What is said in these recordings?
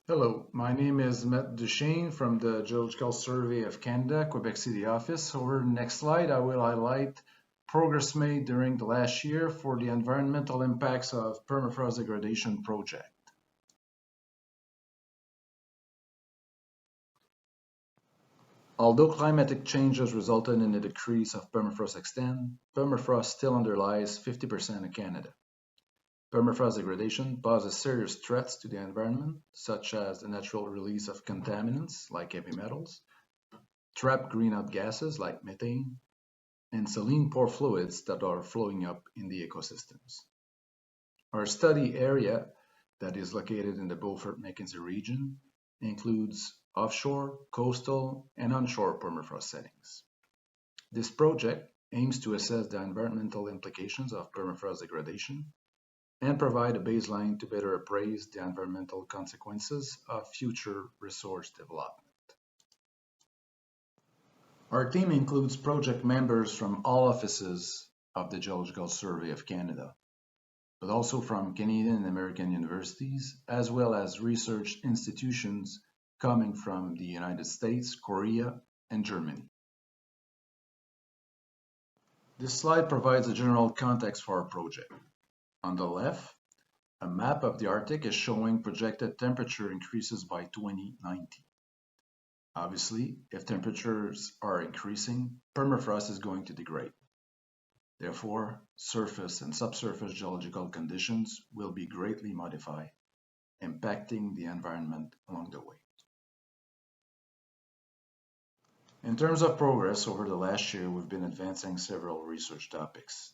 Hello, my name is Mathieu J from the Geological Survey of Canada, Quebec City office. Over the next slide, I will highlight progress made during the last year for the environmental impacts of permafrost degradation project. Although climatic changes resulted in a decrease of permafrost extent, permafrost still underlies 50% of Canada. Permafrost degradation poses serious threats to the environment, such as the natural release of contaminants like heavy metals, trapped greenhouse gases like methane, and saline pore fluids that are flowing up in the ecosystems. Our study area, that is located in the Beaufort-McKenzie region, includes offshore, coastal, and onshore permafrost settings. This project aims to assess the environmental implications of permafrost degradation and provide a baseline to better appraise the environmental consequences of future resource development. Our team includes project members from all offices of the Geological Survey of Canada, but also from Canadian and American universities, as well as research institutions coming from the United States, Korea, and Germany. This slide provides a general context for our project. On the left, a map of the Arctic is showing projected temperature increases by 2090. Obviously, if temperatures are increasing, permafrost is going to degrade. Therefore, surface and subsurface geological conditions will be greatly modified, impacting the environment along the way. In terms of progress, over the last year, we've been advancing several research topics.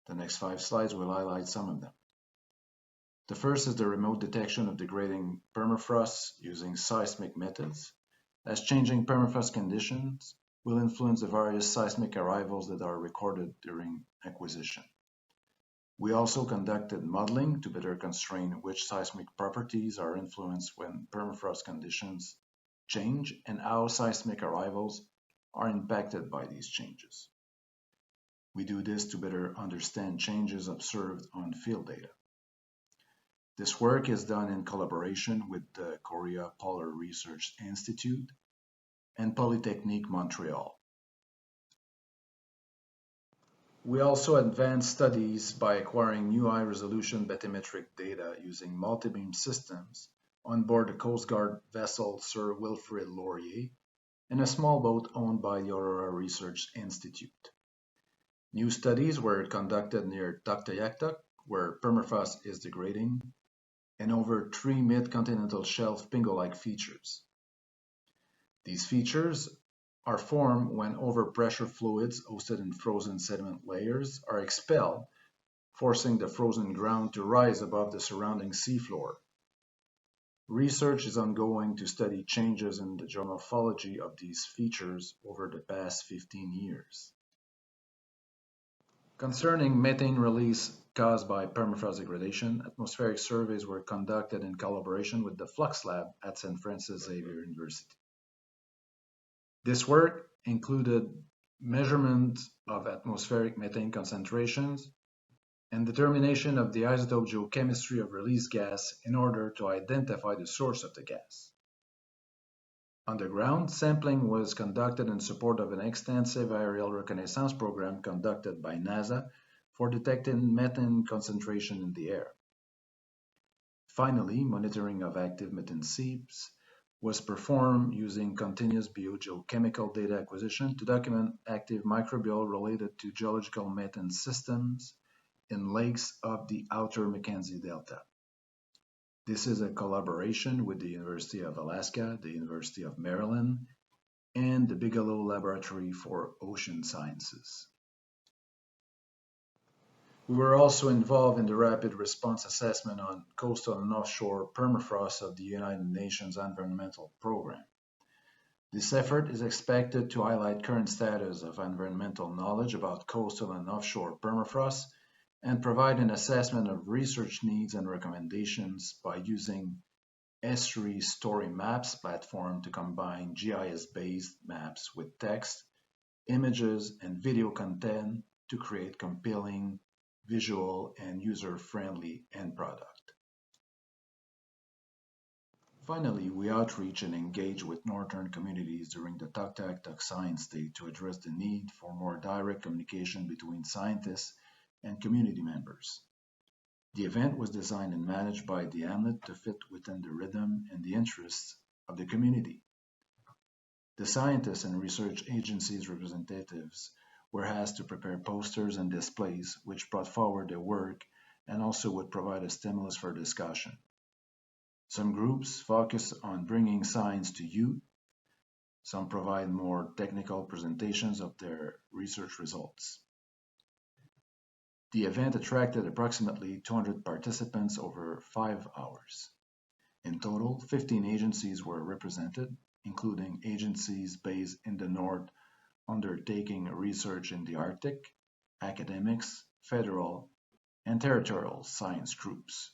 The next 5 slides will highlight some of them. The first is the remote detection of degrading permafrost using seismic methods, as changing permafrost conditions will influence the various seismic arrivals that are recorded during acquisition. We also conducted modeling to better constrain which seismic properties are influenced when permafrost conditions change and how seismic arrivals are impacted by these changes. We do this to better understand changes observed on field data. This work is done in collaboration with the Korea Polar Research Institute and Polytechnique Montreal. We also advanced studies by acquiring new high-resolution bathymetric data using multi-beam systems on board the Coast Guard vessel Sir Wilfrid Laurier and a small boat owned by the Aurora Research Institute. New studies were conducted near Tuktoyaktuk, where permafrost is degrading, and over 3 mid-continental shelf pingo-like features. These features are formed when overpressure fluids hosted in frozen sediment layers are expelled, forcing the frozen ground to rise above the surrounding seafloor. Research is ongoing to study changes in the geomorphology of these features over the past 15 years. Concerning methane release caused by permafrost degradation, atmospheric surveys were conducted in collaboration with the Flux Lab at St. Francis Xavier University. This work included measurement of atmospheric methane concentrations and determination of the isotope geochemistry of released gas in order to identify the source of the gas. Underground, sampling was conducted in support of an extensive aerial reconnaissance program conducted by NASA for detecting methane concentration in the air. Finally, monitoring of active methane seeps was performed using continuous biogeochemical data acquisition to document active microbial related to geological methane systems in lakes of the outer Mackenzie Delta. This is a collaboration with the University of Alaska, the University of Maryland, and the Bigelow Laboratory for Ocean Sciences. We were also involved in the rapid response assessment on coastal and offshore permafrost of the United Nations Environmental Program. This effort is expected to highlight current status of environmental knowledge about coastal and offshore permafrost and provide an assessment of research needs and recommendations by using S3 Story Maps platform to combine GIS-based maps with text, images, and video content to create compelling, visual, and user-friendly end product. Finally, we outreach and engage with northern communities during the Duchesne Day to address the need for more direct communication between scientists and community members. The event was designed and managed by the hamlet to fit within the rhythm and the interests of the community. The scientists and research agencies representatives were asked to prepare posters and displays which brought forward their work and also would provide a stimulus for discussion. Some groups focus on bringing science to youth, some provide more technical presentations of their research results. The event attracted approximately 200 participants over 5 hours. In total, 15 agencies were represented, including agencies based in the North undertaking research in the Arctic, academics, federal, and territorial science groups.